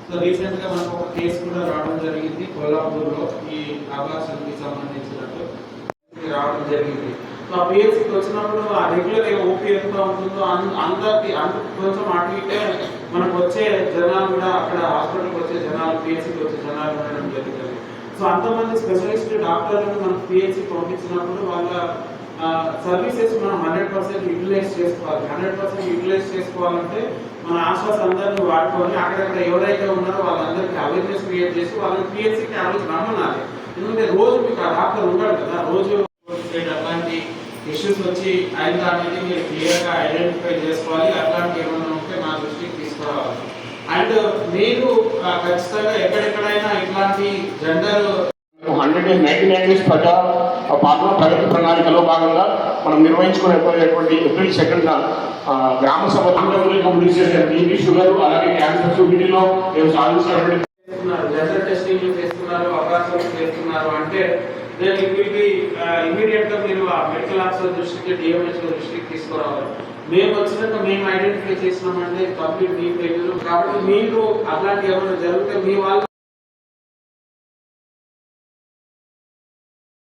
So రీసెంట్గా మనకు ఒక కేసు కూడా రావడం జరిగింది కొల్లాపూర్లో, ఈ అబార్షన్కి సంబంధించినట్టు రావడం జరిగింది. సో ఆ పిహెచ్సికి వచ్చినప్పుడు ఆ రెగ్యులర్ ఓపీ ఎంత ఉంటుందో అందరికి కొంచెం అటు ఇటే మనకు వచ్చే జనాలు కూడా అక్కడ హాస్పిటల్కి వచ్చే జనాలు, పిహెచ్సికి వచ్చే జనాలు ఉండడం జరుగుతుంది. సో అంతమంది స్పెషలిస్ట్ డాక్టర్లను మనం పిహెచ్సికి పంపించినప్పుడు వాళ్ళ సర్వీసెస్ మనం 100% యూటిలైజ్ చేసుకోవాలి. 100% యూటిలైజ్ చేసుకోవాలంటే మన ఆశ్వాస అందరినీ వాడుకొని అక్కడక్కడ ఎవరైతే ఉన్నారో వాళ్ళందరికీ అవేర్నెస్ క్రియేట్ చేసి వాళ్ళని పిహెచ్సికి ఆ రోజు రమ్మనాలి. ఎందుకంటే రోజు మీకు ఆ డాక్టర్ ఉన్నాడు కదా, రోజు అట్లాంటి ఇష్యూస్ వచ్చి అయిన అనేది మీరు క్లియర్గా ఐడెంటిఫై చేసుకోవాలి. అట్లాంటి ఏమైనా ఉంటే నా దృష్టికి తీసుకురావాలి. అండ్ మీరు ఖచ్చితంగా ఎక్కడెక్కడైనా ఇట్లాంటి జెండర్ 199 డేస్ పాలన ప్రగతి ప్రణాళికలో భాగంగా మనం నిర్వహించుకునేటువంటి ఏప్రిల్ 2న గ్రామ సభ బీపీ, షుగర్, అలాగే క్యాన్సర్స్ వీటిలో మేము సాధించినటువంటి జెండర్ టెస్టింగ్ చేస్తున్నారు, అవకాశాలు చేస్తున్నారు అంటే then it will be immediate గా మీరు ఆ మెడికల్ ఆఫీసర్ దృష్టికి, డిఎంహెచ్ దృష్టికి తీసుకురావాలి. మేము వచ్చినాక మేము ఐడెంటిఫై చేసినామంటే కంప్లీట్ మీ ఫెయిల్యూర్. కాబట్టి మీరు అట్లాంటి ఏమైనా జరిగితే మీ వాళ్ళు